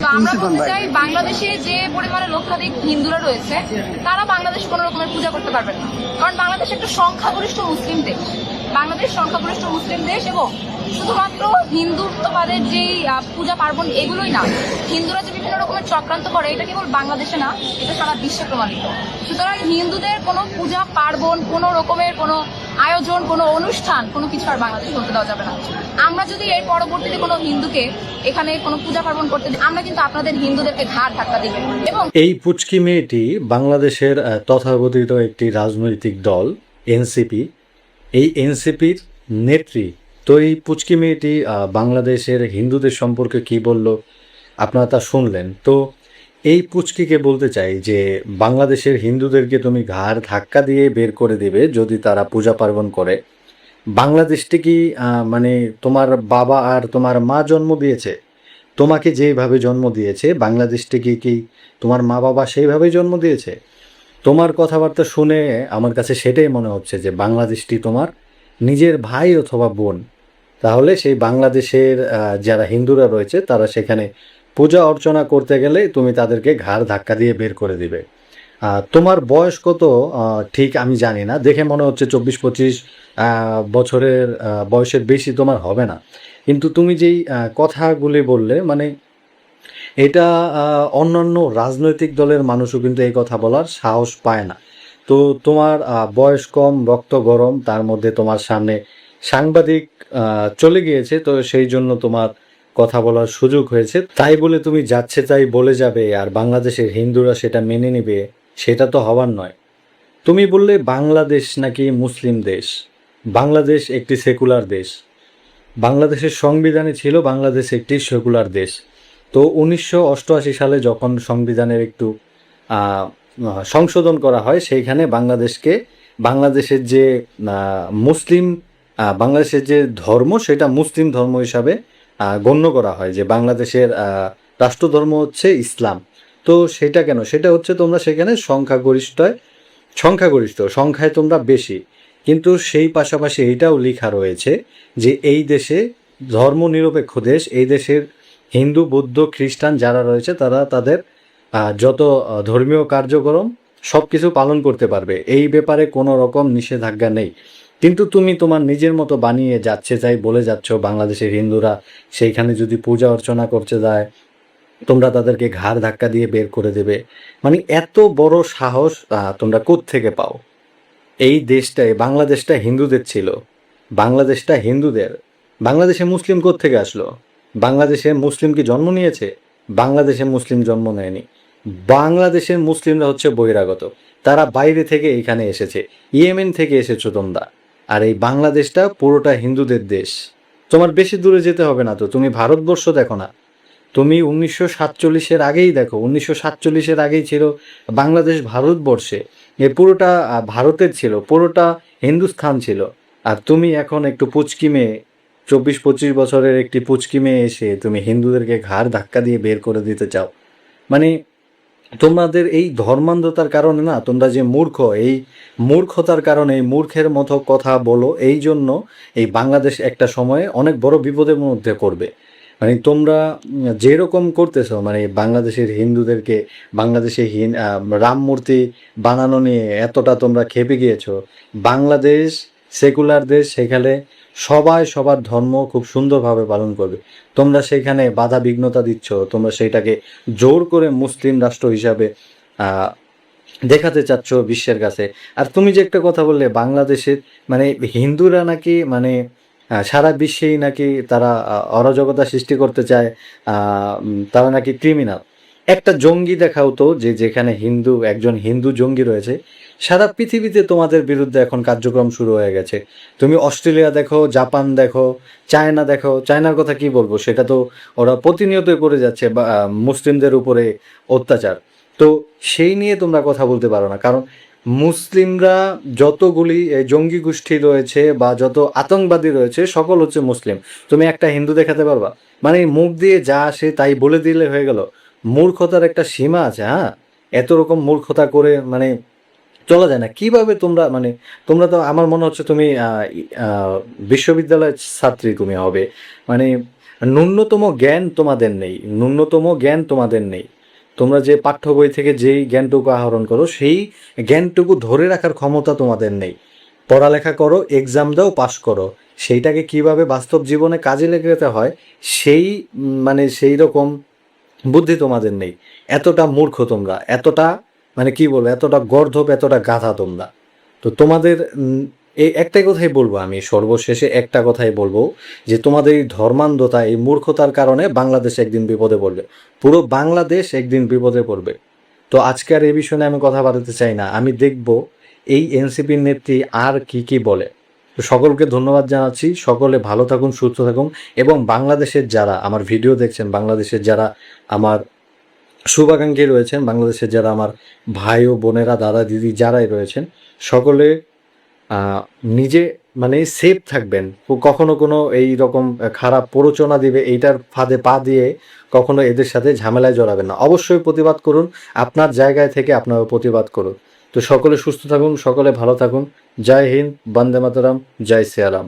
তো আমরা বলতে চাই, বাংলাদেশে যে পরিমাণে লক্ষাধিক হিন্দুরা রয়েছে তারা বাংলাদেশে কোনো রকমের পূজা করতে পারবেন না, কারণ বাংলাদেশ একটা সংখ্যাগরিষ্ঠ মুসলিম দেশ। বাংলাদেশ সংখ্যাগরিষ্ঠ মুসলিম দেশ, এবং শুধুমাত্র হিন্দুত্ববাদের যেই পূজা পার্বণ এগুলোই না, হিন্দুরা যে বিভিন্ন রকমের চক্রান্ত করে এটা কেবল বাংলাদেশে না, এটা সারা বিশ্বে প্রমাণিত। সুতরাং হিন্দুদের কোনো পূজা পার্বণ, কোনো রকমের কোনো আয়োজন, কোনো অনুষ্ঠান, কোনো কিছু আর বাংলাদেশে করতে দেওয়া যাবে না। আমরা যদি এর পরবর্তীতে কোনো হিন্দুকে এখানে কোনো পূজা পার্বণ করতে দিই, আমরা কিন্তু আপনাদের হিন্দুদেরকে ঘাড় ধাক্কা দিবেন। এবং এই পুচকি মেয়েটি বাংলাদেশের তথাকথিত একটি রাজনৈতিক দল এনসিপি, এই এনসিপির নেত্রী। তো এই পুচকি মেয়েটি বাংলাদেশের হিন্দুদের সম্পর্কে কি বলল আপনারা তা শুনলেন। তো এই পুচকিকে বলতে চাই যে বাংলাদেশের হিন্দুদেরকে তুমি ঘাড় ধাক্কা দিয়ে বের করে দিবে যদি তারা পূজা পার্বণ করে। বাংলাদেশটি কি মানে তোমার বাবা আর তোমার মা জন্ম দিয়েছে? তোমাকে যেইভাবে জন্ম দিয়েছে বাংলাদেশটিকে কি তোমার মা বাবা সেইভাবেই জন্ম দিয়েছে? তোমার কথাবার্তা শুনে আমার কাছে সেটাই মনে হচ্ছে যে বাংলাদেশটি তোমার নিজের ভাই অথবা বোন। তাহলে সেই বাংলাদেশের যারা হিন্দুরা রয়েছে তারা সেখানে পূজা অর্চনা করতে গেলে তুমি তাদেরকে ঘাড় ধাক্কা দিয়ে বের করে দিবে। তোমার বয়স কত ঠিক আমি জানি না, দেখে মনে হচ্ছে 24-25 বছরের বয়সের বেশি তোমার হবে না। কিন্তু তুমি যেই কথাগুলি বললে, মানে এটা অন্যান্য রাজনৈতিক দলের মানুষও কিন্তু এই কথা বলার সাহস পায় না। তো তোমার বয়স কম, রক্ত গরম, তার মধ্যে তোমার সামনে সাংবাদিক চলে গিয়েছে, তো সেই জন্য তোমার কথা বলার সুযোগ হয়েছে, তাই বলে তুমি যাচ্ছে তাই বলে যাবে আর বাংলাদেশের হিন্দুরা সেটা মেনে নেবে, সেটা তো হবার নয়। তুমি বললে বাংলাদেশ নাকি মুসলিম দেশ। বাংলাদেশ একটি সেকুলার দেশ। বাংলাদেশের সংবিধানে ছিল বাংলাদেশ একটি সেকুলার দেশ। তো 1988 সালে যখন সংবিধানের একটু সংশোধন করা হয়, সেইখানে বাংলাদেশের যে মুসলিম বাংলাদেশের যে ধর্ম সেটা মুসলিম ধর্ম হিসাবে গণ্য করা হয়, যে বাংলাদেশের রাষ্ট্রধর্ম হচ্ছে ইসলাম। তো সেটা কেন? সেটা হচ্ছে তোমরা সেখানে সংখ্যায় তোমরা বেশি, কিন্তু সেই পাশাপাশি এইটাও লেখা রয়েছে যে এই দেশে ধর্মনিরপেক্ষ দেশ, এই দেশের হিন্দু, বৌদ্ধ, খ্রিস্টান যারা রয়েছে তারা তাদের যত ধর্মীয় কার্যক্রম সব কিছু পালন করতে পারবে, এই ব্যাপারে কোনো রকম নিষেধাজ্ঞা নেই। কিন্তু তুমি তোমার নিজের মতো বানিয়ে যাচ্ছে তাই বলে যাচ্ছ বাংলাদেশের হিন্দুরা সেইখানে যদি পূজা অর্চনা করতে যায় তোমরা তাদেরকে ঘাড় ধাক্কা দিয়ে বের করে দেবে। মানে এত বড় সাহস তোমরা কোত্থেকে পাও? এই দেশটায়, বাংলাদেশটা হিন্দুদের ছিল, বাংলাদেশটা হিন্দুদের। বাংলাদেশে মুসলিম কোত্থেকে আসলো? বাংলাদেশে মুসলিম কি জন্ম নিয়েছে? বাংলাদেশে মুসলিম জন্ম নেয়নি। বাংলাদেশের মুসলিমরা হচ্ছে বহিরাগত, তারা বাইরে থেকে এখানে এসেছে, ইয়েমেন থেকে এসেছো তোমরা। আর এই বাংলাদেশটা পুরোটা হিন্দুদের দেশ। তোমার বেশি দূরে যেতে হবে না, তো তুমি ভারতবর্ষ দেখো না, তুমি 1947-এর আগেই দেখো, 1947-এর আগেই ছিল বাংলাদেশ ভারতবর্ষে, এ পুরোটা ভারতের ছিল, পুরোটা হিন্দুস্থান ছিল। আর তুমি এখন একটু পুচকি মেয়ে, 24-25 বছরের একটি পুচকি মেয়ে এসে তুমি হিন্দুদেরকে ঘাড় ধাক্কা দিয়ে বের করে দিতে চাও। মানে তোমাদের এই ধর্মান্ধতার কারণে না, তোমরা যে মূর্খ, এই মূর্খতার কারণে, এই মূর্খের মতো কথা বলো, এই জন্য এই বাংলাদেশ একটা সময়ে অনেক বড় বিপদের মধ্যে পড়বে। মানে তোমরা যেরকম করতেছো, মানে বাংলাদেশের হিন্দুদেরকে বাংলাদেশে রাম মূর্তি বানানো নিয়ে এতটা তোমরা খেপে গিয়েছো। বাংলাদেশ সেকুলার দেশ, সেখানে সবাই সবার ধর্ম খুব সুন্দরভাবে পালন করবে। তোমরা সেখানে বাধা বিঘ্নতা দিচ্ছ, তোমরা সেইটাকে জোর করে মুসলিম রাষ্ট্র হিসাবে দেখাতে চাচ্ছ বিশ্বের কাছে। আর তুমি যে একটা কথা বললে বাংলাদেশের মানে হিন্দুরা নাকি মানে সারা বিশ্বেই নাকি তারা অরাজকতা সৃষ্টি করতে চায়, তারা নাকি ক্রিমিনাল। একটা জঙ্গি দেখাও তো, যে যেখানে একজন হিন্দু জঙ্গি রয়েছে। সারা পৃথিবীতে তোমাদের বিরুদ্ধে এখন কার্যক্রম শুরু হয়ে গেছে। তুমি অস্ট্রেলিয়া দেখো, জাপান দেখো, চায়না দেখো। চায়নার কথা কি বলবো, সেটা তো ওরা প্রতিনিয়ত করে যাচ্ছে বা মুসলিমদের উপরে অত্যাচার। তো সেই নিয়ে তোমরা কথা বলতে পারো না, কারণ মুসলিমরা যতগুলি জঙ্গি গোষ্ঠী রয়েছে বা যত আতঙ্কবাদী রয়েছে সকল হচ্ছে মুসলিম। তুমি একটা হিন্দু দেখাতে পারবা? মানে মুখ দিয়ে যা আসে তাই বলে দিলে হয়ে গেল? মূর্খতার একটা সীমা আছে। হ্যাঁ, এত রকম মূর্খতা করে মানে চলা যায় না। কিভাবে তোমরা মানে তোমরা তো আমার মনে হচ্ছে তুমি বিশ্ববিদ্যালয়ের ছাত্রী তুমি হবে। মানে ন্যূনতম জ্ঞান তোমাদের নেই, ন্যূনতম জ্ঞান তোমাদের নেই। তোমরা যে পাঠ্য বই থেকে যেই জ্ঞানটুকু আহরণ করো সেই জ্ঞানটুকু ধরে রাখার ক্ষমতা তোমাদের নেই। পড়ালেখা করো, এক্সাম দাও, পাশ করো, সেইটাকে কিভাবে বাস্তব জীবনে কাজে লাগাতে হয় সেই মানে সেই রকম বুদ্ধি তোমাদের নেই। এতটা মূর্খ তোমরা, এতটা মানে কি বলবো, এতটা গর্ধব, এতটা গাধা তোমরা। তো তোমাদের এই একটাই কথাই বলবো, আমি সর্বশেষে একটা কথাই বলবো, যে তোমাদের এই ধর্মান্ধতা, এই মূর্খতার কারণে বাংলাদেশ একদিন বিপদে পড়বে, পুরো বাংলাদেশ একদিন বিপদে পড়বে। তো আজকে আর এই বিষয়ে আমি কথা বলতে চাই না, আমি দেখব এই এনসিপির নেত্রী আর কি কি বলে। তো সকলকে ধন্যবাদ জানাচ্ছি, সকলে ভালো থাকুন, সুস্থ থাকুন, এবং বাংলাদেশের যারা আমার ভিডিও দেখছেন, বাংলাদেশের যারা আমার শুভাকাঙ্ক্ষী রয়েছেন, বাংলাদেশের যারা আমার ভাই ও বোনেরা, দাদা দিদি যারাই রয়েছেন, সকলে নিজে মানে সেফ থাকবেন। কখনো কোনো এই রকম খারাপ প্ররোচনা দিবে এইটার ফাঁদে পা দিয়ে কখনো এদের সাথে ঝামেলায় জড়াবেন না। অবশ্যই প্রতিবাদ করুন, আপনার জায়গায় থেকে আপনারা প্রতিবাদ করুন। তো সকলে সুস্থ থাকুন, সকলে ভালো থাকুন। জয় হিন্দ, বন্দে মাতরম, জয় শ্রীরাম।